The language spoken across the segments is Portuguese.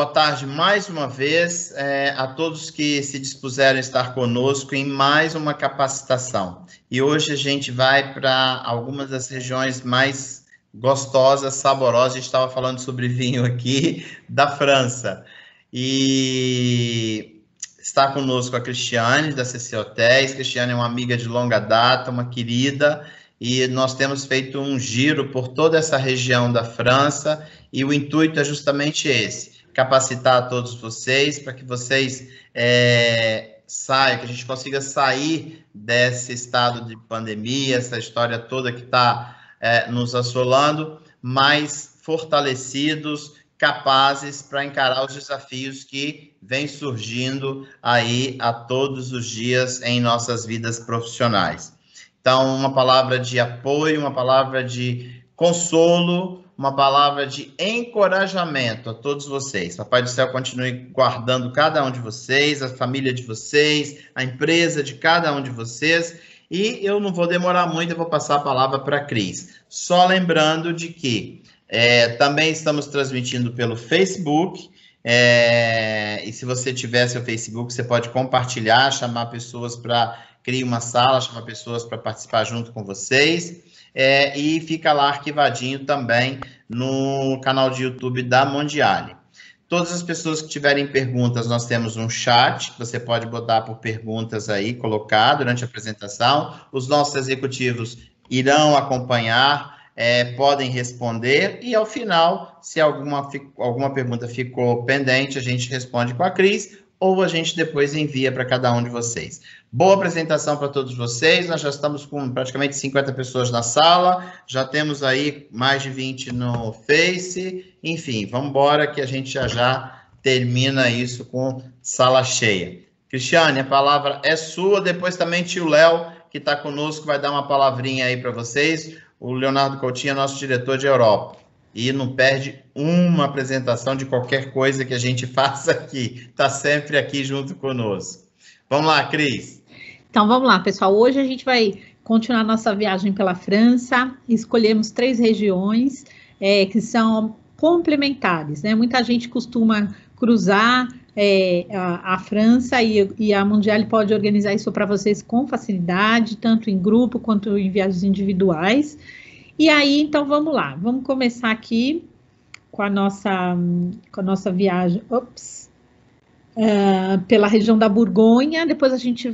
Boa tarde mais uma vez a todos que se dispuseram a estar conosco em mais uma capacitação. E hoje a gente vai para algumas das regiões mais gostosas, saborosas. A gente estava falando sobre vinho aqui da França. E está conosco a Cristiane, da CC Hotéis. Cristiane é uma amiga de longa data, uma querida, e nós temos feito um giro por toda essa região da França, e o intuito é justamente esse: capacitar a todos vocês, para que vocês saiam, que a gente consiga sair desse estado de pandemia, essa história toda que está nos assolando, mais fortalecidos, capazes para encarar os desafios que vêm surgindo aí a todos os dias em nossas vidas profissionais. Então, uma palavra de apoio, uma palavra de consolo, uma palavra de encorajamento a todos vocês. Papai do Céu continue guardando cada um de vocês, a família de vocês, a empresa de cada um de vocês. E eu não vou demorar muito, eu vou passar a palavra para a Cris. Só lembrando de que também estamos transmitindo pelo Facebook, e se você tiver seu Facebook, você pode compartilhar, chamar pessoas para criar uma sala, chamar pessoas para participar junto com vocês, e fica lá arquivadinho também no canal de YouTube da Mondiale. Todas as pessoas que tiverem perguntas, nós temos um chat, que você pode botar por perguntas aí, colocar durante a apresentação. Os nossos executivos irão acompanhar, podem responder, e ao final, se alguma pergunta ficou pendente, a gente responde com a Cris, ou a gente depois envia para cada um de vocês. Boa apresentação para todos vocês. Nós já estamos com praticamente 50 pessoas na sala, já temos aí mais de 20 no Face, enfim, vamos embora que a gente já termina isso com sala cheia. Cristiane, a palavra é sua, depois também tio Léo, que está conosco, vai dar uma palavrinha aí para vocês. O Leonardo Coutinho é nosso diretor de Europa, e não perde uma apresentação de qualquer coisa que a gente faça aqui, está sempre aqui junto conosco. Vamos lá, Cris. Então, vamos lá, pessoal. Hoje a gente vai continuar nossa viagem pela França. Escolhemos 3 regiões que são complementares, né? Muita gente costuma cruzar a França, e a Mondiale pode organizar isso para vocês com facilidade, tanto em grupo quanto em viagens individuais. E aí, então, vamos lá. Vamos começar aqui com a nossa viagem. Pela região da Borgonha, depois a gente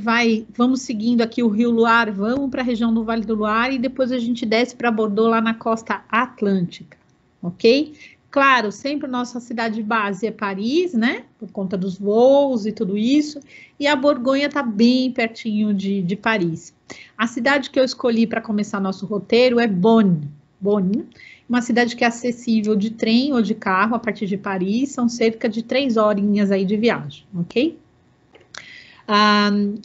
vamos seguindo aqui o Rio Loire, vamos para a região do Vale do Loire, e depois a gente desce para Bordeaux, lá na costa atlântica, ok? Claro, sempre nossa cidade base é Paris, né, por conta dos voos e tudo isso, e a Borgonha está bem pertinho de Paris. A cidade que eu escolhi para começar nosso roteiro é Bonn, uma cidade que é acessível de trem ou de carro a partir de Paris, são cerca de 3 horinhas aí de viagem, ok?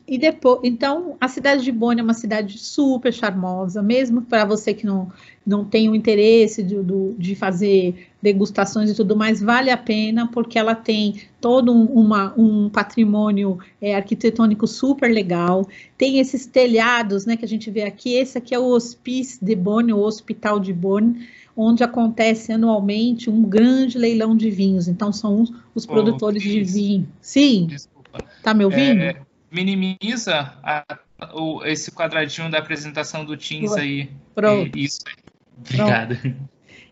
E depois, então, a cidade de Bonn é uma cidade super charmosa, mesmo para você que não tem o interesse de fazer degustações e tudo mais, vale a pena, porque ela tem todo um patrimônio arquitetônico super legal, tem esses telhados, né, que a gente vê aqui. Esse aqui é o Hospice de Bonn, o Hospital de Bonn, onde acontece anualmente um grande leilão de vinhos. Então, são os produtores de vinho. Sim. Desculpa. Tá me ouvindo? Minimiza esse quadradinho da apresentação do Teams aí. Pronto. Isso. Obrigado.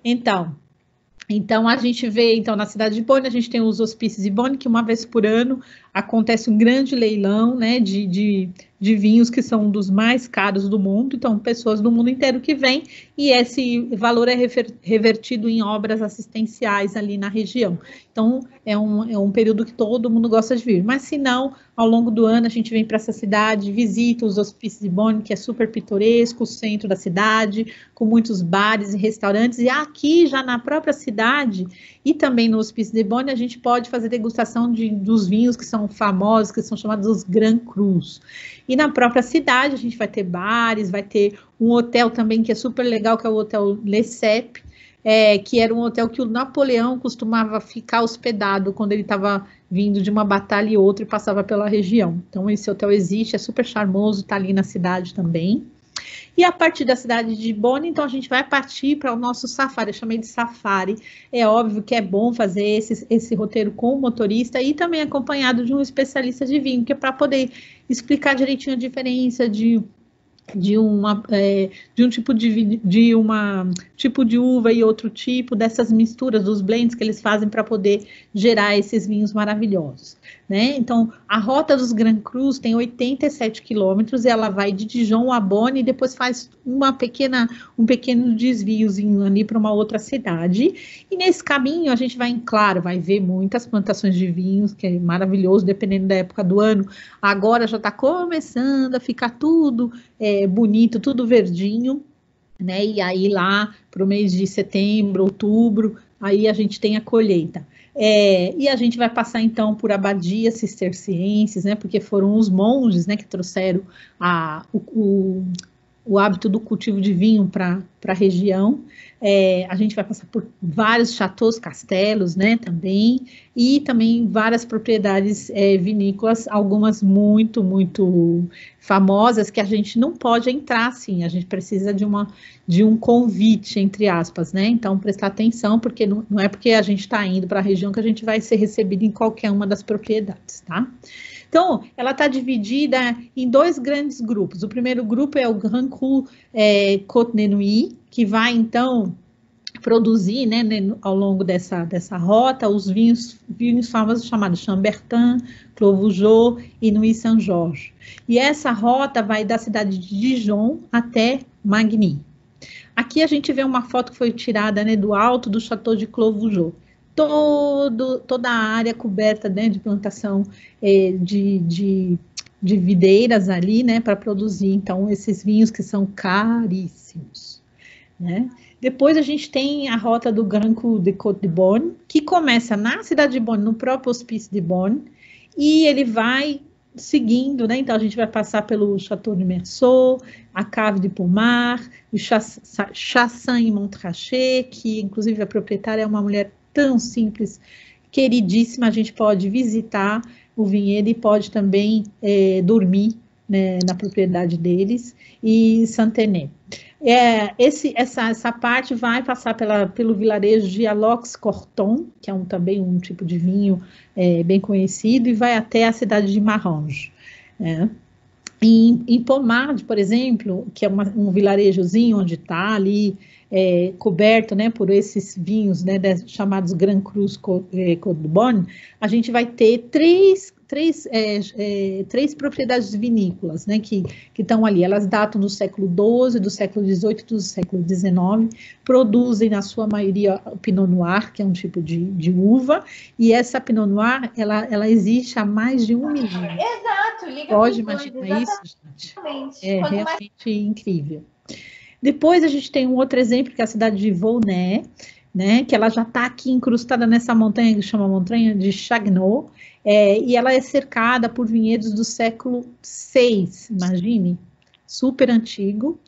Então, a gente vê, na cidade de Bonn, a gente tem os hospícios de Bonn, que uma vez por ano acontece um grande leilão, né, de vinhos que são um dos mais caros do mundo. Então, pessoas do mundo inteiro que vêm, e esse valor é revertido em obras assistenciais ali na região. Então, é um período que todo mundo gosta de vir. Mas, se não, ao longo do ano, a gente vem para essa cidade, visita os hospícios de Bonn, que é super pitoresco, o centro da cidade, com muitos bares e restaurantes. E aqui, já na própria cidade, e também no Hospício de Bonn, a gente pode fazer degustação dos vinhos que são famosos, que são chamados os Grand Crus. E na própria cidade, a gente vai ter bares, vai ter um hotel também que é super legal, que é o Hotel Le Cep, que era um hotel que o Napoleão costumava ficar hospedado quando ele estava vindo de uma batalha e outra e passava pela região. Então, esse hotel existe, é super charmoso, está ali na cidade também. E a partir da cidade de Bonn, então a gente vai partir para o nosso safari, eu chamei de safari. É óbvio que é bom fazer esse roteiro com o motorista e também acompanhado de um especialista de vinho, que é para poder explicar direitinho a diferença de um tipo tipo de uva e outro tipo, dessas misturas, dos blends que eles fazem para poder gerar esses vinhos maravilhosos, né? Então, a Rota dos Grand Crus tem 87 quilômetros, e ela vai de Dijon a Bonn e depois faz um pequeno desviozinho ali para uma outra cidade. E nesse caminho a gente vai ver muitas plantações de vinhos, que é maravilhoso, dependendo da época do ano. Agora já está começando a ficar tudo bonito, tudo verdinho, né? E aí lá para o mês de setembro, outubro, aí a gente tem a colheita. E a gente vai passar então por abadias cistercienses, né? Porque foram os monges, né, que trouxeram o hábito do cultivo de vinho para a região. A gente vai passar por vários chateaus, castelos, né, também, e também várias propriedades vinícolas, algumas muito, muito famosas, que a gente não pode entrar assim, a gente precisa de um convite, entre aspas, né? Então, prestar atenção, porque não é porque a gente está indo para a região que a gente vai ser recebido em qualquer uma das propriedades, tá? Então, ela está dividida em dois grandes grupos. O primeiro grupo é o Grand Cru Côte de Nuits, que vai, então, produzir, né, ao longo dessa rota, os vinhos famosos chamados Chambertin, Clos Vougeot e Nuits Saint-Georges. E essa rota vai da cidade de Dijon até Magny. Aqui a gente vê uma foto que foi tirada, né, do alto do Château de Clos Vougeot. Toda a área coberta, né, de plantação de videiras ali, né, para produzir, então, esses vinhos que são caríssimos, né? Depois a gente tem a rota do Grand Cru de Côte de Bonn, que começa na cidade de Bonn, no próprio hospício de Bonn, e ele vai seguindo, né? Então a gente vai passar pelo Château de Meursault, a Cave de Pommard, o Chassagne e Montrachet, que inclusive a proprietária é uma mulher tão simples, queridíssima. A gente pode visitar o vinhedo e pode também dormir, né, na propriedade deles, e Saint-Tenay. Essa parte vai passar pelo vilarejo de Alox-Corton, que é também um tipo de vinho bem conhecido, e vai até a cidade de Marange. Em Pommard, por exemplo, que é um vilarejozinho onde está ali coberto, né, por esses vinhos, né, chamados Grand Crus Côte de Bonn, a gente vai ter três propriedades vinícolas, né, que estão ali. Elas datam do século XII, do século XVIII e do século XIX, produzem, na sua maioria, o Pinot Noir, que é um tipo de uva, e essa Pinot Noir, ela existe há mais de 1 milênio. Exato, liga. Pode imaginar isso, gente? É realmente incrível. Depois a gente tem um outro exemplo, que é a cidade de Volnay, né, que ela já está aqui incrustada nessa montanha que chama Montanha de Chagnot, e ela é cercada por vinhedos do século VI, imagine, super antigo.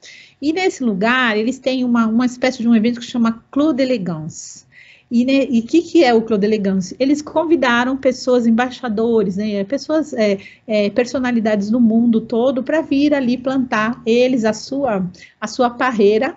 E nesse lugar eles têm uma espécie de um evento que chama Clos d'Elegance. E o que é o Clos d'Elegance? Eles convidaram pessoas, embaixadores, né, personalidades do mundo todo, para vir ali plantar eles a sua parreira.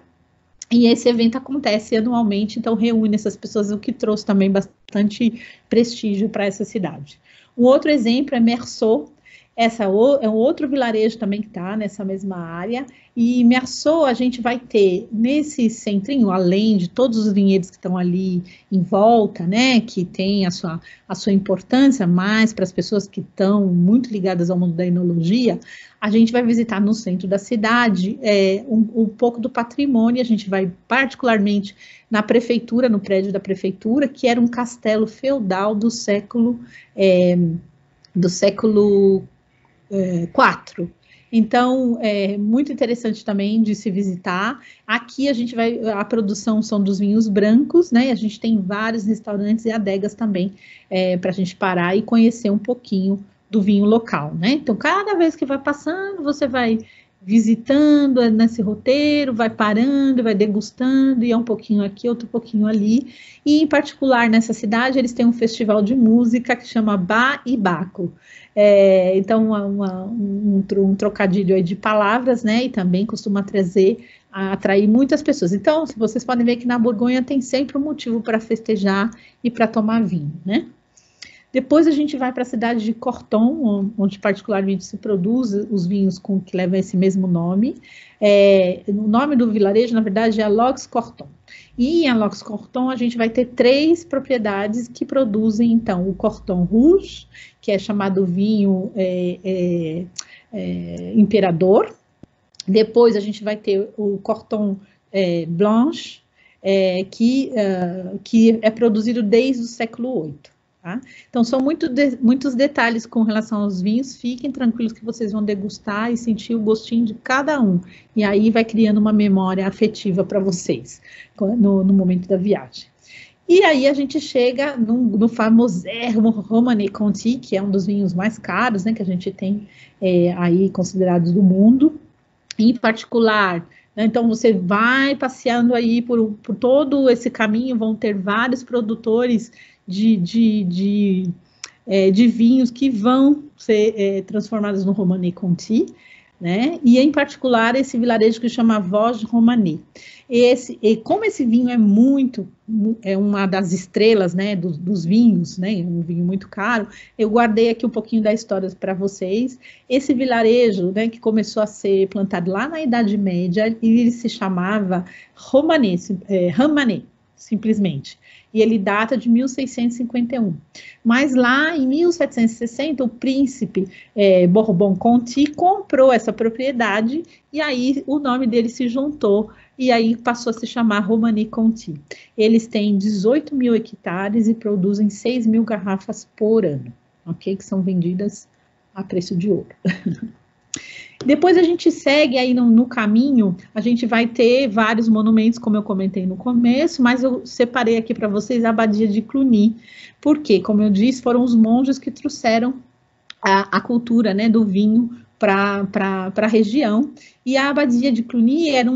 E esse evento acontece anualmente, então reúne essas pessoas, o que trouxe também bastante prestígio para essa cidade. Um outro exemplo é Meursault. É um outro vilarejo também que está nessa mesma área, e Meursault a gente vai ter nesse centrinho, além de todos os vinhedos que estão ali em volta, né, que tem a sua importância mais para as pessoas que estão muito ligadas ao mundo da enologia. A gente vai visitar no centro da cidade um pouco do patrimônio. A gente vai particularmente na prefeitura, no prédio da prefeitura, que era um castelo feudal do século IV. Então, é muito interessante também de se visitar. Aqui a produção são dos vinhos brancos, né? A gente tem vários restaurantes e adegas também para a gente parar e conhecer um pouquinho do vinho local, né? Então, cada vez que vai passando, você vai visitando nesse roteiro, vai parando, vai degustando, e é um pouquinho aqui, outro pouquinho ali. E, em particular, nessa cidade, eles têm um festival de música que chama Ba e Baco. Então, um trocadilho aí de palavras, né? E também costuma atrair muitas pessoas. Então, vocês podem ver que na Borgonha tem sempre um motivo para festejar e para tomar vinho, né? Depois a gente vai para a cidade de Corton, onde particularmente se produz os vinhos que levam esse mesmo nome. O nome do vilarejo, na verdade, é Alox-Corton. E em Alox-Corton a gente vai ter 3 propriedades que produzem, então, o Corton Rouge, que é chamado vinho Imperador. Depois a gente vai ter o Corton Blanche, que é produzido desde o século VIII. Tá? Então, são muitos detalhes com relação aos vinhos. Fiquem tranquilos que vocês vão degustar e sentir o gostinho de cada um. E aí vai criando uma memória afetiva para vocês no momento da viagem. E aí a gente chega no famosérrimo Romanée Conti, que é um dos vinhos mais caros, né, que a gente tem aí considerados do mundo. Em particular, né, então você vai passeando aí por todo esse caminho, vão ter vários produtores de vinhos que vão ser transformados no Romanée Conti, né? E em particular esse vilarejo que chama Vosges Romanée. Como esse vinho é uma das estrelas, né, dos vinhos, né, um vinho muito caro, eu guardei aqui um pouquinho da história para vocês. Esse vilarejo, né, que começou a ser plantado lá na Idade Média, ele se chamava Romanée, simplesmente. E ele data de 1651. Mas lá em 1760, o príncipe Bourbon-Conti comprou essa propriedade e aí o nome dele se juntou e aí passou a se chamar Romanée Conti. Eles têm 18 mil hectares e produzem 6 mil garrafas por ano, ok? Que são vendidas a preço de ouro. Depois a gente segue aí no caminho, a gente vai ter vários monumentos, como eu comentei no começo, mas eu separei aqui para vocês a Abadia de Cluny, porque, como eu disse, foram os monges que trouxeram a cultura, né, do vinho para a região, e a Abadia de Cluny era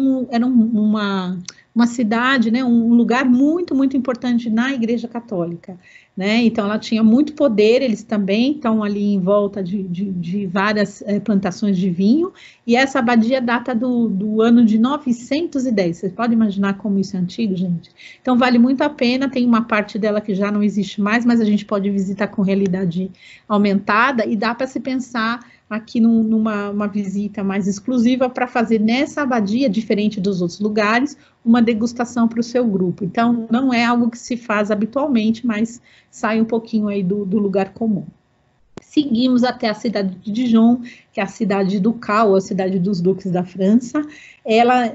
uma cidade, né, um lugar muito, muito importante na Igreja Católica, né, então ela tinha muito poder, eles também estão ali em volta de várias plantações de vinho, e essa abadia data do ano de 910, vocês podem imaginar como isso é antigo, gente? Então vale muito a pena, tem uma parte dela que já não existe mais, mas a gente pode visitar com realidade aumentada, e dá para se pensar aqui numa visita mais exclusiva para fazer nessa abadia, diferente dos outros lugares, uma degustação para o seu grupo. Então, não é algo que se faz habitualmente, mas sai um pouquinho aí do lugar comum. Seguimos até a cidade de Dijon, que é a cidade ducal, a cidade dos duques da França.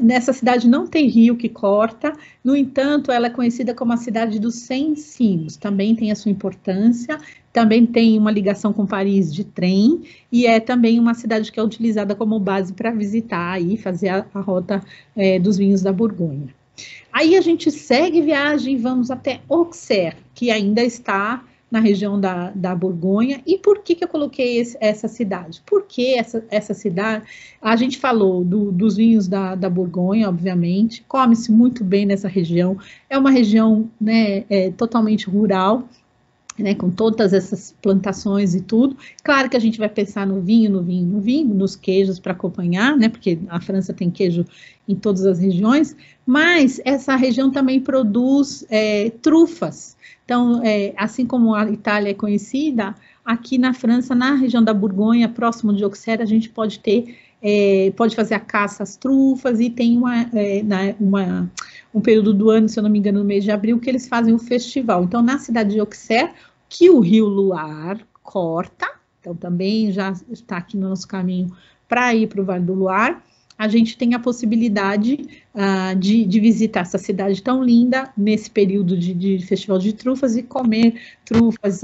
Nessa cidade não tem rio que corta, no entanto, ela é conhecida como a cidade dos 100 cimos, também tem a sua importância, também tem uma ligação com Paris de trem, e é também uma cidade que é utilizada como base para visitar e fazer a rota dos vinhos da Borgonha. Aí a gente segue viagem e vamos até Auxerre, que ainda está na região da Borgonha. E por que eu coloquei essa cidade? Porque essa cidade, a gente falou dos vinhos da Borgonha, obviamente, come-se muito bem nessa região, é uma região, né, totalmente rural, né, com todas essas plantações e tudo. Claro que a gente vai pensar no vinho, nos queijos para acompanhar, né, porque a França tem queijo em todas as regiões, mas essa região também produz trufas. Então, assim como a Itália é conhecida, aqui na França, na região da Borgonha, próximo de Auxerre, a gente pode fazer a caça às trufas, e tem um período do ano, se eu não me engano, no mês de abril, que eles fazem o festival. Então, na cidade de Auxerre, que o rio Loire corta, então também já está aqui no nosso caminho para ir para o Vale do Loire, a gente tem a possibilidade de visitar essa cidade tão linda nesse período de festival de trufas e comer trufas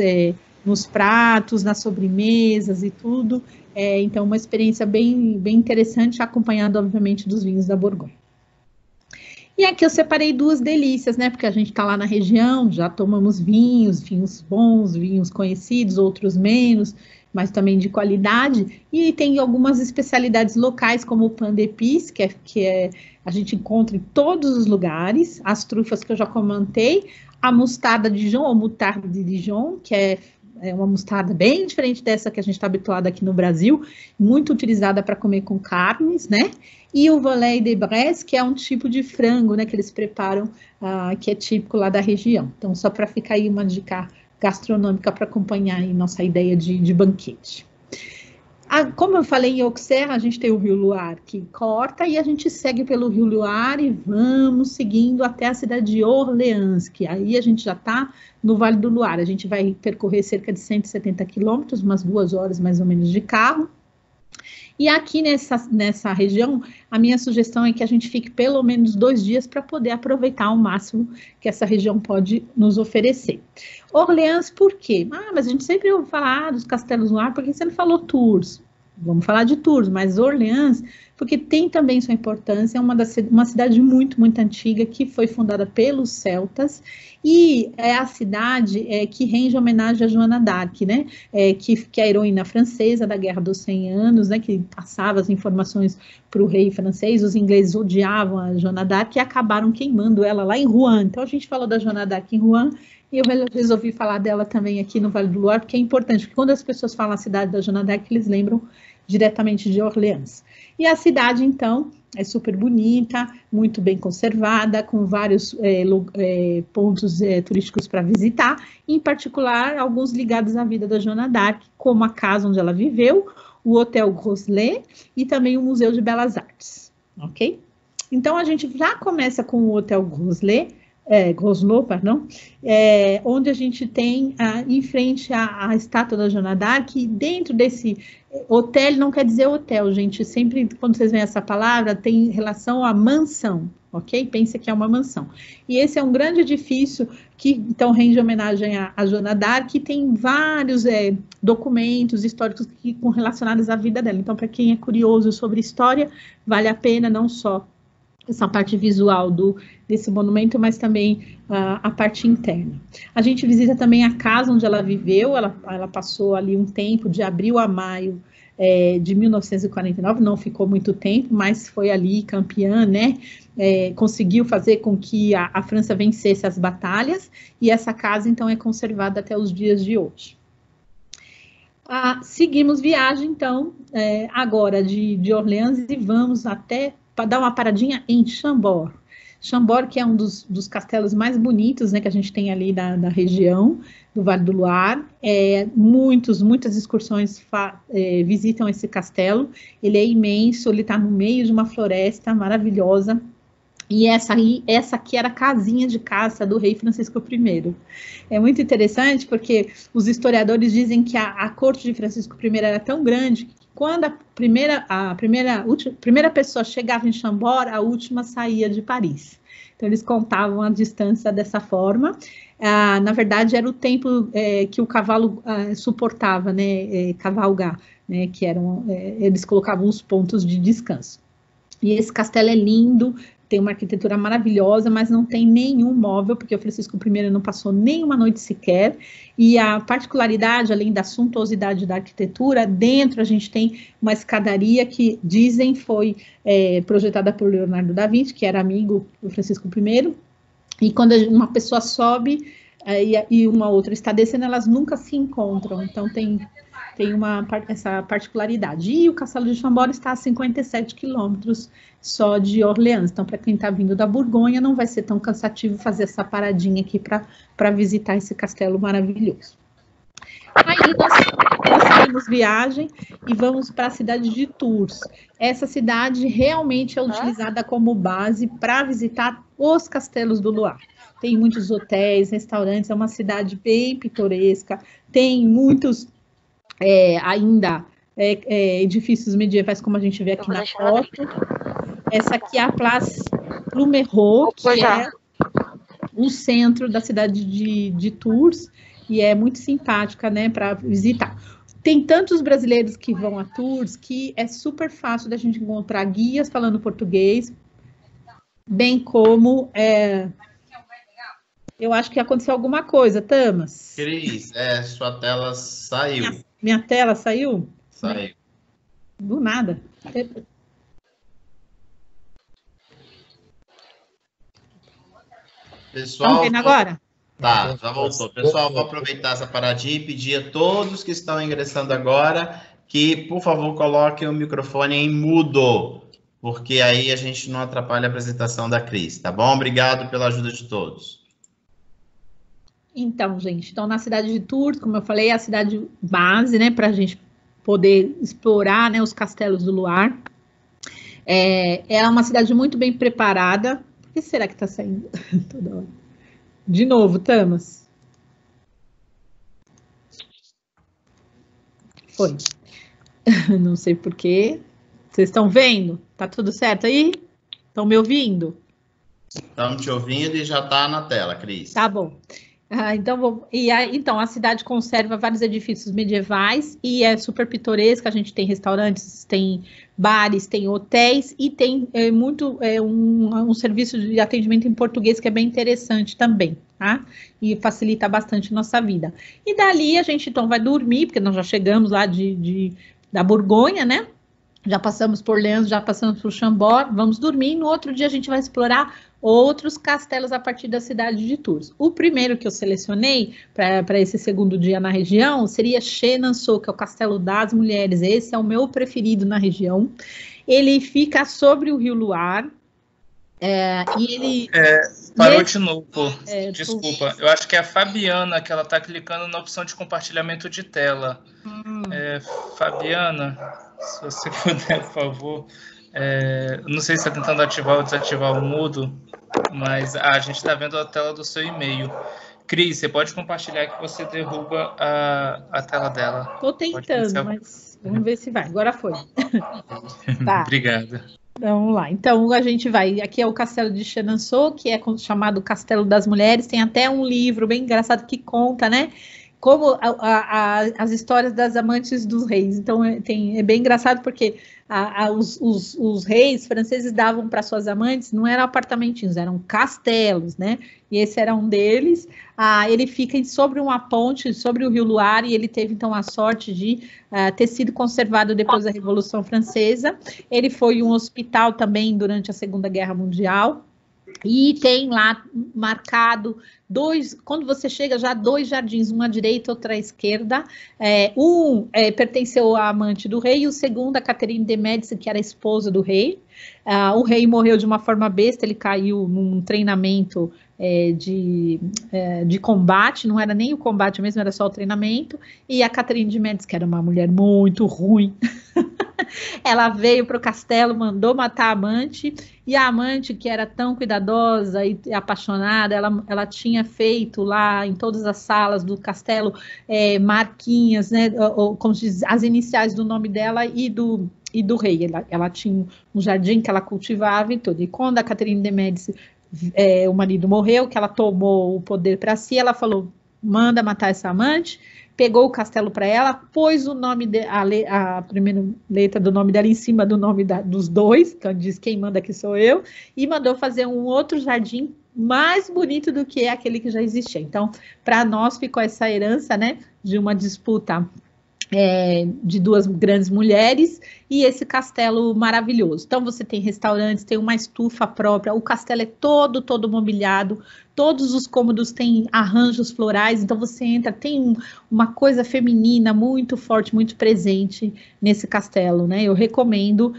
nos pratos, nas sobremesas e tudo. Então, uma experiência bem, bem interessante, acompanhada, obviamente, dos vinhos da Borgonha. E aqui eu separei duas delícias, né? Porque a gente está lá na região, já tomamos vinhos bons, vinhos conhecidos, outros menos, mas também de qualidade. E tem algumas especialidades locais, como o pain d'épices, a gente encontra em todos os lugares. As trufas que eu já comentei, a mostarda de Dijon, ou moutarde de Dijon, que é uma mostarda bem diferente dessa que a gente está habituado aqui no Brasil, muito utilizada para comer com carnes, né? E o volaille de Bresse, que é um tipo de frango, né, que eles preparam, que é típico lá da região. Então, só para ficar aí uma dica gastronômica para acompanhar aí nossa ideia de banquete. Como eu falei, em Auxerre, a gente tem o Rio Loire que corta e a gente segue pelo Rio Loire e vamos seguindo até a cidade de Orleans, que aí a gente já está no Vale do Loire. A gente vai percorrer cerca de 170 quilômetros, umas 2 horas mais ou menos de carro. E aqui nessa região, a minha sugestão é que a gente fique pelo menos 2 dias para poder aproveitar ao máximo que essa região pode nos oferecer. Orleans, por quê? Mas a gente sempre ouve falar dos castelos no ar, porque você não falou Tours. Vamos falar de Tours, mas Orleans, porque tem também sua importância, é uma cidade muito, muito antiga, que foi fundada pelos celtas, e é a cidade que rende homenagem a Joana d'Arc, né? Que é a heroína francesa da Guerra dos 100 Anos, né? Que passava as informações para o rei francês. Os ingleses odiavam a Joana d'Arc e acabaram queimando ela lá em Rouen. Então a gente falou da Joana d'Arc em Rouen, e eu resolvi falar dela também aqui no Vale do Loire, porque é importante, porque quando as pessoas falam a cidade da Joana d'Arc, eles lembram diretamente de Orleans. E a cidade, então, é super bonita, muito bem conservada, com vários pontos turísticos para visitar, em particular, alguns ligados à vida da Joana d'Arc, como a casa onde ela viveu, o Hotel Groslay e também o Museu de Belas Artes, ok? Então, a gente já começa com o Hotel Groslay, onde a gente tem em frente à estátua da Joana d'Arc, e dentro desse hotel, não quer dizer hotel, gente, sempre quando vocês veem essa palavra, tem relação à mansão, ok? Pensa que é uma mansão. E esse é um grande edifício que, então, rende homenagem à Joana d'Arc, e tem vários documentos históricos relacionados à vida dela. Então, para quem é curioso sobre história, vale a pena não só essa parte visual desse monumento, mas também a parte interna. A gente visita também a casa onde ela viveu, ela passou ali um tempo, de abril a maio de 1949, não ficou muito tempo, mas foi ali campeã, né? Conseguiu fazer com que a França vencesse as batalhas, e essa casa, então, é conservada até os dias de hoje. Seguimos viagem, então, agora de Orleans, e vamos até para dar uma paradinha em Chambord. Chambord, que é um dos castelos mais bonitos, né, que a gente tem ali da região do Vale do Loire. Muitas excursões visitam esse castelo. Ele é imenso, ele está no meio de uma floresta maravilhosa. E essa aqui era a casinha de caça do rei Francisco I. É muito interessante porque os historiadores dizem que a corte de Francisco I era tão grande que quando a primeira pessoa chegava em Chambord, a última saía de Paris. Então, eles contavam a distância dessa forma. Na verdade, era o tempo que o cavalo suportava, né, cavalgar, né, que eles colocavam os pontos de descanso. E esse castelo é lindo, tem uma arquitetura maravilhosa, mas não tem nenhum móvel, porque o Francisco I não passou nenhuma noite sequer, e a particularidade, além da suntuosidade da arquitetura, dentro a gente tem uma escadaria que dizem foi projetada por Leonardo da Vinci, que era amigo do Francisco I, e quando uma pessoa sobe e uma outra está descendo, elas nunca se encontram, então tem essa particularidade. E o Castelo de Chambord está a 57 quilômetros só de Orleans. Então, para quem está vindo da Borgonha, não vai ser tão cansativo fazer essa paradinha aqui para visitar esse castelo maravilhoso. Aí nós seguimos viagem e vamos para a cidade de Tours. Essa cidade realmente é utilizada como base para visitar os castelos do Loire. Tem muitos hotéis, restaurantes, é uma cidade bem pitoresca, tem muitos edifícios medievais, como a gente vê aqui na foto. Essa aqui é a Place Plumereau, que é o centro da cidade de Tours, e é muito simpática, né, para visitar. Tem tantos brasileiros que vão a Tours que é super fácil da gente encontrar guias falando português, bem como eu acho que aconteceu alguma coisa, Tamas. Cris, sua tela saiu. Minha tela saiu? Saiu. Do nada. Pessoal, estão vendo agora? Tá, já voltou. Pessoal, vou aproveitar essa paradinha e pedir a todos que estão ingressando agora que, por favor, coloquem o microfone em mudo, porque aí a gente não atrapalha a apresentação da Cris, tá bom? Obrigado pela ajuda de todos. Então, gente, na cidade de Tours, como eu falei, é a cidade base, né, para a gente poder explorar, né, os castelos do Loire. É uma cidade muito bem preparada. Por que será que está saindo toda hora? De novo, Tamas. Foi. Não sei por quê. Vocês estão vendo? Tá tudo certo aí? Estão me ouvindo? Estamos te ouvindo e já está na tela, Cris. Tá bom. Então, a cidade conserva vários edifícios medievais e é super pitoresca. A gente tem restaurantes, tem bares, tem hotéis e tem um serviço de atendimento em português que é bem interessante também, tá? E facilita bastante nossa vida. E dali a gente então vai dormir, porque nós já chegamos lá da Borgonha, né? Já passamos por Lens, já passamos por Chambord, vamos dormir. No outro dia a gente vai explorar outros castelos a partir da cidade de Tours. O primeiro que eu selecionei para esse segundo dia na região seria Chenonceau, que é o Castelo das Mulheres. Esse é o meu preferido na região. Ele fica sobre o rio Loire. E ele... Parou de novo, desculpa. Eu acho que é a Fabiana que ela está clicando na opção de compartilhamento de tela. Fabiana, se você puder, por favor. Não sei se está tentando ativar ou desativar o mudo, mas a gente está vendo a tela do seu e-mail. Cris, você pode compartilhar que você derruba a tela dela. Estou tentando, mas vamos ver se vai. Agora foi. Tá. Obrigada. Vamos lá. Então, a gente vai... Aqui é o Castelo de Chenonceau, que é chamado Castelo das Mulheres. Tem até um livro bem engraçado que conta, né? Como as histórias das amantes dos reis. Então, é bem engraçado porque os reis franceses davam para suas amantes, não eram apartamentinhos, eram castelos, né? E esse era um deles. Ele fica sobre uma ponte, sobre o rio Loire, e ele teve, então, a sorte de ter sido conservado depois da Revolução Francesa. Ele foi um hospital também durante a Segunda Guerra Mundial. E tem lá marcado quando você chega, já 2 jardins, um à direita, outro à esquerda. Pertenceu à amante do rei, e o segundo, a Catherine de Médici, que era a esposa do rei. O rei morreu de uma forma besta, ele caiu num treinamento de combate, não era nem o combate mesmo, era só o treinamento. E a Catherine de Médici, que era uma mulher muito ruim, ela veio para o castelo, mandou matar a amante, e a amante, que era tão cuidadosa e apaixonada, ela tinha feito lá em todas as salas do castelo marquinhas, né, ou, como se diz, as iniciais do nome dela e do rei. Ela tinha um jardim que ela cultivava e tudo. E quando a Catherine de Médici, o marido morreu, que ela tomou o poder para si, ela falou, manda matar essa amante. Pegou o castelo para ela, pôs o nome a primeira letra do nome dela em cima do nome dos dois, então diz quem manda aqui sou eu, e mandou fazer um outro jardim mais bonito do que aquele que já existia. Então, para nós ficou essa herança, né, de uma disputa de 2 grandes mulheres e esse castelo maravilhoso. Então, você tem restaurantes, tem uma estufa própria, o castelo é todo mobiliado, todos os cômodos têm arranjos florais, então você entra, tem uma coisa feminina muito forte, muito presente nesse castelo, né? Eu recomendo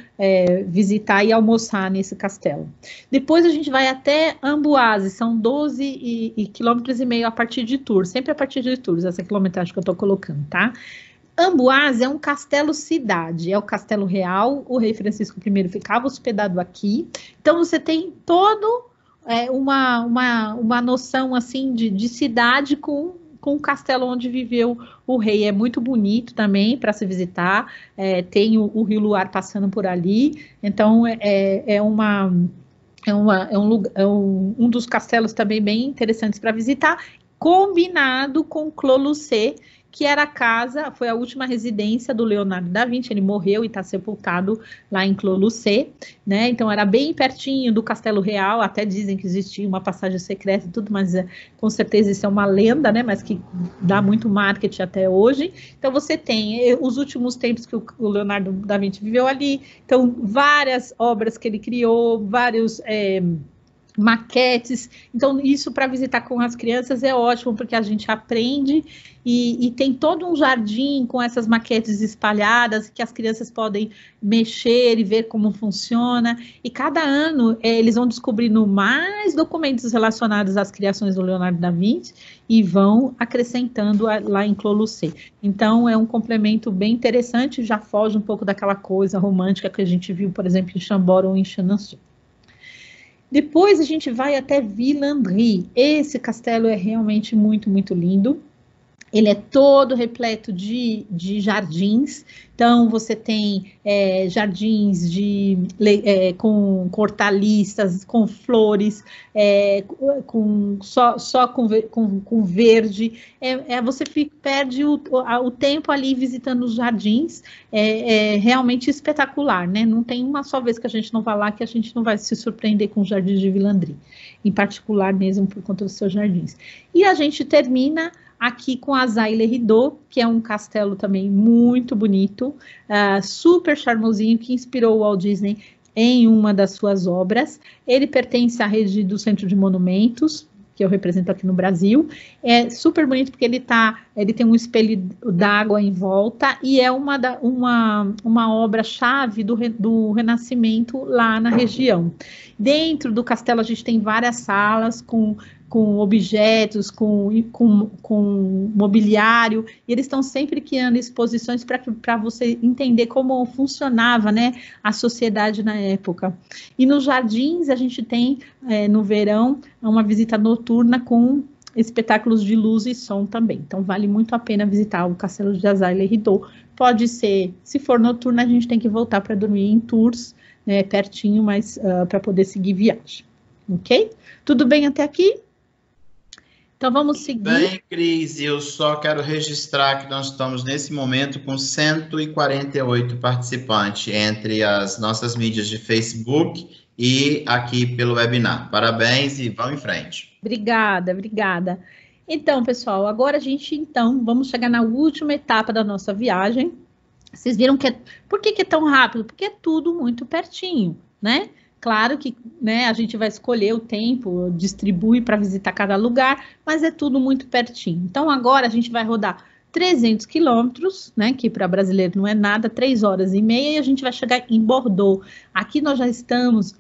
visitar e almoçar nesse castelo. Depois a gente vai até Amboise, são 12,5 km a partir de Tours, sempre a partir de Tours, essa quilometragem que eu estou colocando, tá? Amboise é um castelo-cidade, é o castelo real, o rei Francisco I ficava hospedado aqui, então você tem todo uma noção assim de cidade com o castelo onde viveu o rei. É muito bonito também para se visitar, tem o rio Loire passando por ali, então um dos castelos também bem interessantes para visitar, combinado com Clos-Lucé, que era a casa, foi a última residência do Leonardo da Vinci. Ele morreu e está sepultado lá em Clos-Lucé, né? Então era bem pertinho do Castelo Real, até dizem que existia uma passagem secreta e tudo, mas com certeza isso é uma lenda, né? Mas que dá muito marketing até hoje. Então você tem os últimos tempos que o Leonardo da Vinci viveu ali, então várias obras que ele criou, vários maquetes. Então isso para visitar com as crianças é ótimo, porque a gente aprende e tem todo um jardim com essas maquetes espalhadas que as crianças podem mexer e ver como funciona, e cada ano eles vão descobrindo mais documentos relacionados às criações do Leonardo da Vinci e vão acrescentando lá em Clos-Lucé. Então é um complemento bem interessante, já foge um pouco daquela coisa romântica que a gente viu, por exemplo, em Chambord ou em Chenonceau. Depois a gente vai até Villandry. Esse castelo é realmente muito, muito lindo. Ele é todo repleto de jardins. Então, você tem jardins com hortaliças, com flores, só com verde. Você perde o tempo ali visitando os jardins. É realmente espetacular, né? Não tem uma só vez que a gente não vai lá que a gente não vai se surpreender com os jardins de Villandry. Em particular mesmo por conta dos seus jardins. E a gente termina aqui com a Zaille-Rideau, que é um castelo também muito bonito, super charmosinho, que inspirou o Walt Disney em uma das suas obras. Ele pertence à rede do Centro de Monumentos, que eu represento aqui no Brasil. É super bonito porque ele tem um espelho d'água em volta e é uma obra-chave do Renascimento lá na região. Dentro do castelo a gente tem várias salas com objetos, com mobiliário, e eles estão sempre criando exposições para você entender como funcionava, né, a sociedade na época. E nos jardins a gente tem, no verão, uma visita noturna com espetáculos de luz e som também. Então vale muito a pena visitar o Castelo de Zaille-Rideau. Pode ser, se for noturno, a gente tem que voltar para dormir em tours, né, pertinho, mas para poder seguir viagem. Ok? Tudo bem até aqui? Então, vamos seguir. Bem, Cris, eu só quero registrar que nós estamos, nesse momento, com 148 participantes entre as nossas mídias de Facebook e aqui pelo webinar. Parabéns e vamos em frente. Obrigada, obrigada. Então, pessoal, agora a gente, vamos chegar na última etapa da nossa viagem. Vocês viram por que é tão rápido? Porque é tudo muito pertinho, né? Claro que, né, a gente vai escolher o tempo, distribui para visitar cada lugar, mas é tudo muito pertinho. Então, agora a gente vai rodar 300 quilômetros, né, que para brasileiro não é nada, 3 horas e meia, e a gente vai chegar em Bordeaux. Aqui nós já estamos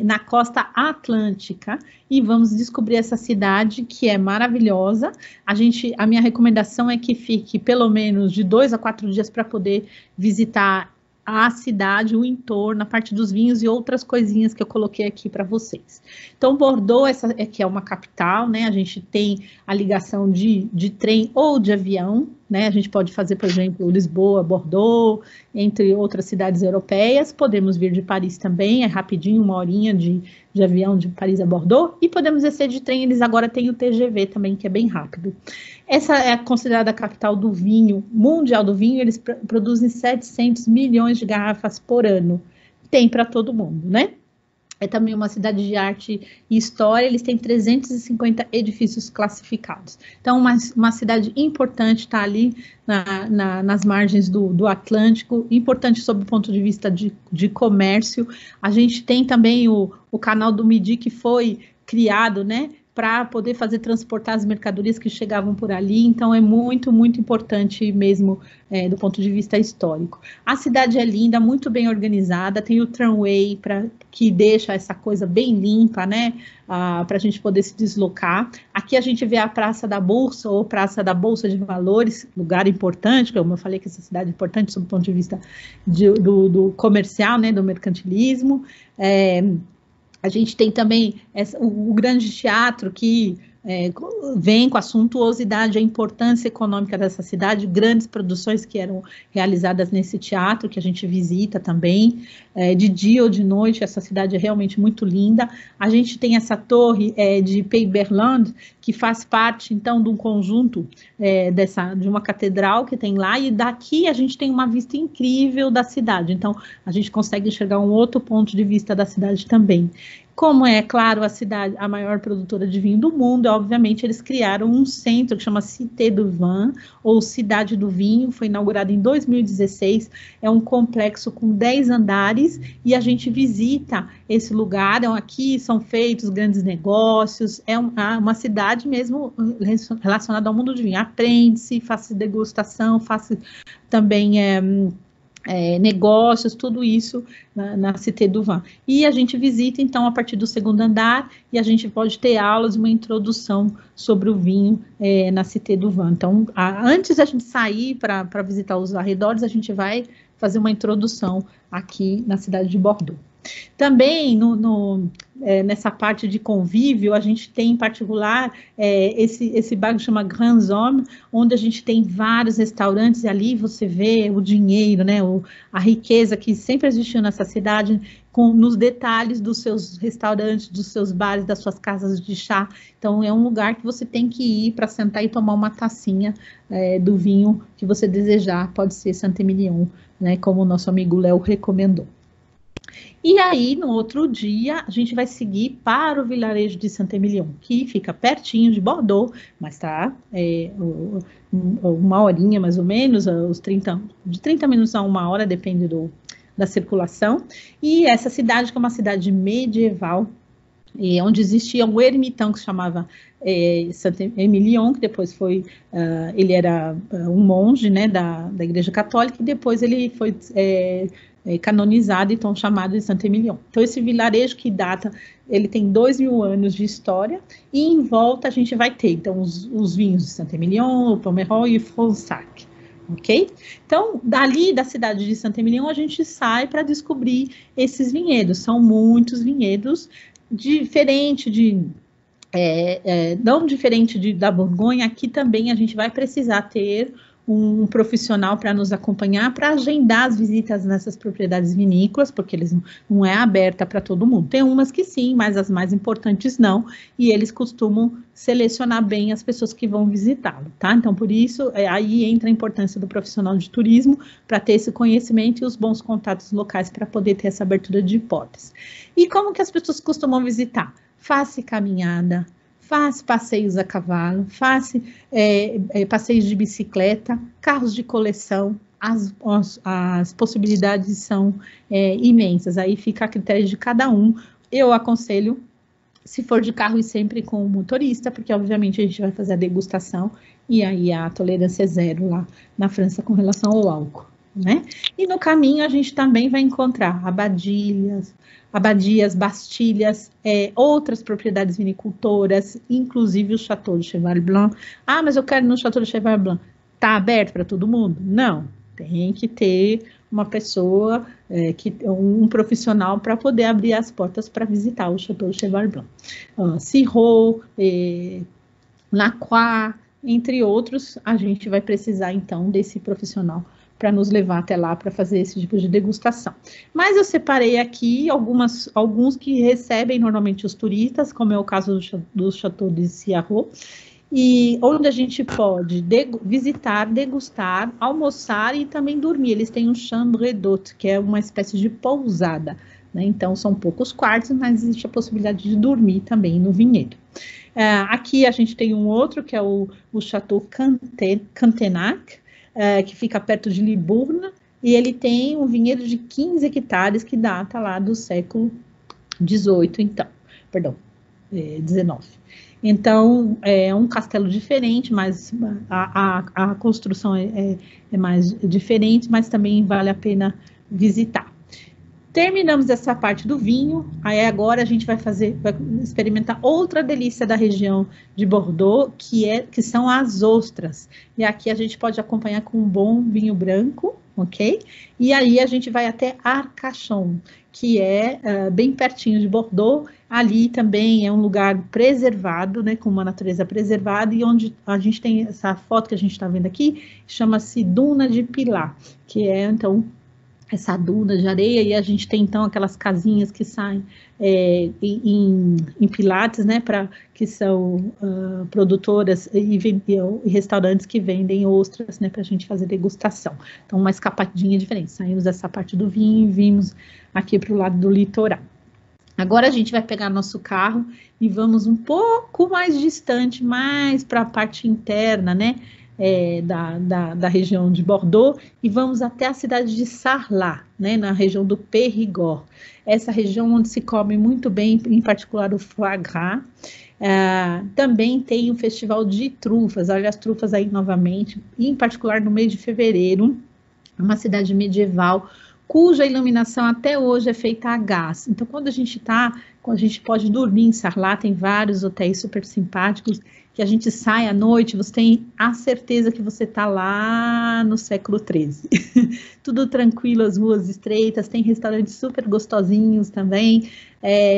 na costa atlântica e vamos descobrir essa cidade que é maravilhosa. A minha recomendação é que fique pelo menos de 2 a 4 dias para poder visitar a cidade, o entorno, a parte dos vinhos e outras coisinhas que eu coloquei aqui para vocês. Então, Bordeaux, que é uma capital, né? A gente tem a ligação de trem ou de avião, né? A gente pode fazer, por exemplo, Lisboa, Bordeaux, entre outras cidades europeias. Podemos vir de Paris também, é rapidinho, 1 horinha de avião de Paris a Bordeaux. E podemos descer de trem, eles agora têm o TGV também, que é bem rápido. Essa é considerada a capital do vinho, mundial do vinho, eles produzem 700 milhões de garrafas por ano. Tem para todo mundo, né? É também uma cidade de arte e história, eles têm 350 edifícios classificados. Então, uma cidade importante, está ali nas margens do Atlântico, importante sob o ponto de vista de comércio. A gente tem também o canal do Midi, que foi criado, né, para poder transportar as mercadorias que chegavam por ali, então é muito, muito importante mesmo do ponto de vista histórico. A cidade é linda, muito bem organizada, tem o tramway que deixa essa coisa bem limpa, né, para a gente poder se deslocar. Aqui a gente vê a Praça da Bolsa, ou Praça da Bolsa de Valores, lugar importante, como eu falei que essa cidade é importante sob o ponto de vista do comercial, né, do mercantilismo. A gente tem também o grande teatro que vem com a suntuosidade, a importância econômica dessa cidade, grandes produções que eram realizadas nesse teatro, que a gente visita também, de dia ou de noite, essa cidade é realmente muito linda. A gente tem essa torre de Peyberland, que faz parte, então, de um conjunto de uma catedral que tem lá, e daqui a gente tem uma vista incrível da cidade, então a gente consegue enxergar um outro ponto de vista da cidade também. Como é, claro, a cidade, a maior produtora de vinho do mundo, obviamente eles criaram um centro que chama Cité du Vin, ou Cidade do Vinho, foi inaugurado em 2016, é um complexo com 10 andares, e a gente visita esse lugar, aqui são feitos grandes negócios, é uma cidade mesmo relacionada ao mundo do vinho, aprende-se, faz degustação, faz também negócios, tudo isso na Cité du Vin. E a gente visita, então, a partir do segundo andar, e a gente pode ter aulas, uma introdução sobre o vinho na Cité du Vin. Então, antes da gente sair para visitar os arredores, a gente vai fazer uma introdução aqui na cidade de Bordeaux. Também, nessa parte de convívio, a gente tem, em particular, esse bairro que chama Grands Hommes, onde a gente tem vários restaurantes, e ali você vê o dinheiro, né, a riqueza que sempre existiu nessa cidade, nos detalhes dos seus restaurantes, dos seus bares, das suas casas de chá. Então, é um lugar que você tem que ir para sentar e tomar uma tacinha do vinho que você desejar, pode ser Saint-Émilion, né, como o nosso amigo Léo recomendou. E aí, no outro dia, a gente vai seguir para o vilarejo de Saint-Émilion, que fica pertinho de Bordeaux, mas está uma horinha mais ou menos, de 30 minutos a uma hora, depende da circulação. E essa cidade, que é uma cidade medieval, onde existia um ermitão que se chamava Saint-Émilion, que depois foi, ele era um monge, né, da Igreja Católica, e depois ele foi canonizado, então chamado de Saint-Émilion. Então, esse vilarejo que data, ele tem 2.000 anos de história, e em volta a gente vai ter, então, os vinhos de Saint-Émilion, o Pomerol e o Fronsac, ok? Então, dali da cidade de Saint-Émilion, a gente sai para descobrir esses vinhedos. São muitos vinhedos, não diferente da Borgonha. Aqui também a gente vai precisar ter um profissional para nos acompanhar, para agendar as visitas nessas propriedades vinícolas, porque eles não é aberta para todo mundo. Tem umas que sim, mas as mais importantes não, e eles costumam selecionar bem as pessoas que vão visitá-lo, tá? Então, por isso, aí entra a importância do profissional de turismo, para ter esse conhecimento e os bons contatos locais, para poder ter essa abertura de portas. E como que as pessoas costumam visitar? Faça caminhada, faça passeios a cavalo, faça passeios de bicicleta, carros de coleção, as possibilidades são imensas, aí fica a critério de cada um. Eu aconselho, se for de carro, ir sempre com o motorista, porque obviamente a gente vai fazer a degustação, e aí a tolerância é zero lá na França com relação ao álcool, né? E no caminho a gente também vai encontrar abadias, bastilhas, outras propriedades vinicultoras, inclusive o Château de Cheval Blanc. Ah, mas eu quero ir no Château de Cheval Blanc. Está aberto para todo mundo? Não. Tem que ter uma pessoa, um profissional para poder abrir as portas para visitar o Château de Cheval Blanc. Sirot, Lacroix, entre outros, a gente vai precisar, então, desse profissional para nos levar até lá para fazer esse tipo de degustação. Mas eu separei aqui alguns que recebem normalmente os turistas, como é o caso do Château de Sirot, e onde a gente pode visitar, degustar, almoçar e também dormir. Eles têm um chambre d'hôte, que é uma espécie de pousada, né? Então, são poucos quartos, mas existe a possibilidade de dormir também no vinhedo. Aqui a gente tem um outro, que é o Château Cantenac, que fica perto de Libourne, e ele tem um vinhedo de 15 hectares que data lá do século XVIII, então, perdão, XIX. Então, é um castelo diferente, mas a construção é mais diferente, mas também vale a pena visitar. Terminamos essa parte do vinho, aí agora a gente vai experimentar outra delícia da região de Bordeaux, que são as ostras. E aqui a gente pode acompanhar com um bom vinho branco, ok? E aí a gente vai até Arcachon, que é bem pertinho de Bordeaux. Ali também é um lugar preservado, né, com uma natureza preservada, e onde a gente tem essa foto que a gente está vendo aqui, chama-se Duna de Pilar, que é, então, essa duna de areia, e a gente tem, então, aquelas casinhas que saem em Pilates, né, que são produtoras e restaurantes que vendem ostras, né, para a gente fazer degustação. Então, uma escapadinha diferente. Saímos dessa parte do vinho e vimos aqui para o lado do litoral. Agora a gente vai pegar nosso carro e vamos um pouco mais distante, mais para a parte interna, né, da região de Bordeaux, e vamos até a cidade de Sarlat, né, na região do Périgord. Essa região onde se come muito bem, em particular o foie gras. Também tem um festival de trufas, olha as trufas aí novamente, em particular no mês de fevereiro, uma cidade medieval, cuja iluminação até hoje é feita a gás. Então, quando a gente pode dormir em Sarlat, tem vários hotéis super simpáticos, que a gente sai à noite, você tem a certeza que você está lá no século XIII. Tudo tranquilo, as ruas estreitas, tem restaurantes super gostosinhos também,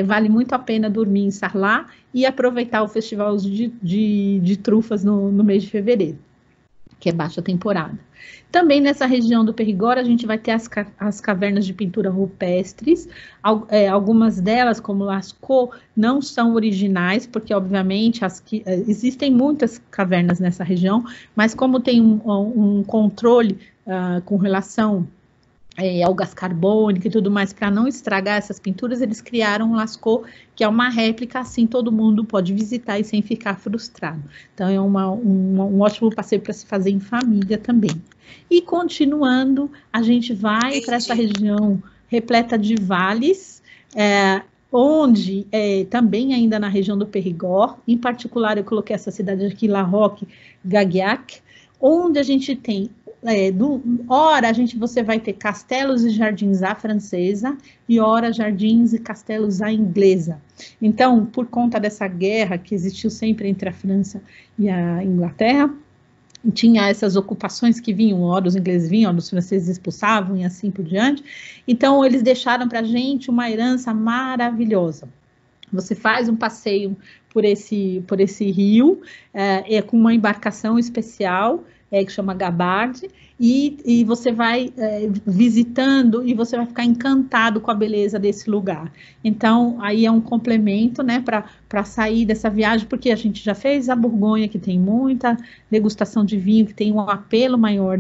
vale muito a pena dormir em Sarlat e aproveitar o festival de trufas no mês de fevereiro, que é baixa temporada. Também nessa região do Périgord, a gente vai ter as cavernas de pintura rupestres. Algumas delas, como Lascaux, não são originais, porque, obviamente, existem muitas cavernas nessa região, mas como tem um controle com relação ao gás carbônico e tudo mais, para não estragar essas pinturas, eles criaram um Lascaux, que é uma réplica, assim todo mundo pode visitar e sem ficar frustrado. Então, é um ótimo passeio para se fazer em família também. E continuando, a gente vai para essa região repleta de vales, onde, também ainda na região do Périgord, em particular eu coloquei essa cidade aqui, La Roque-Gagnac, onde a gente tem você vai ter castelos e jardins à francesa e ora jardins e castelos à inglesa. Então, por conta dessa guerra que existiu sempre entre a França e a Inglaterra, tinha essas ocupações que vinham, ora os ingleses vinham, ora os franceses expulsavam e assim por diante. Então, eles deixaram para a gente uma herança maravilhosa. Você faz um passeio por esse rio, com uma embarcação especial, que chama Gabarde, e você vai visitando e você vai ficar encantado com a beleza desse lugar. Então, aí é um complemento, né, para sair dessa viagem, porque a gente já fez a Borgonha, que tem muita degustação de vinho, que tem um apelo maior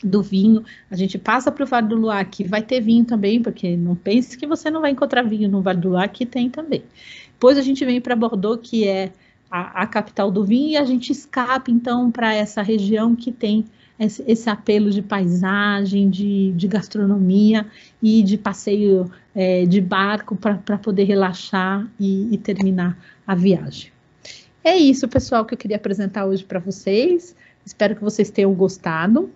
do vinho. A gente passa para o Vale do Loire, que vai ter vinho também, porque não pense que você não vai encontrar vinho no Vale do Loire, que tem também. Depois a gente vem para Bordeaux, que é a capital do vinho, e a gente escapa, então, para essa região que tem esse apelo de paisagem, de gastronomia e de passeio de barco para poder relaxar e terminar a viagem. É isso, pessoal, que eu queria apresentar hoje para vocês. Espero que vocês tenham gostado.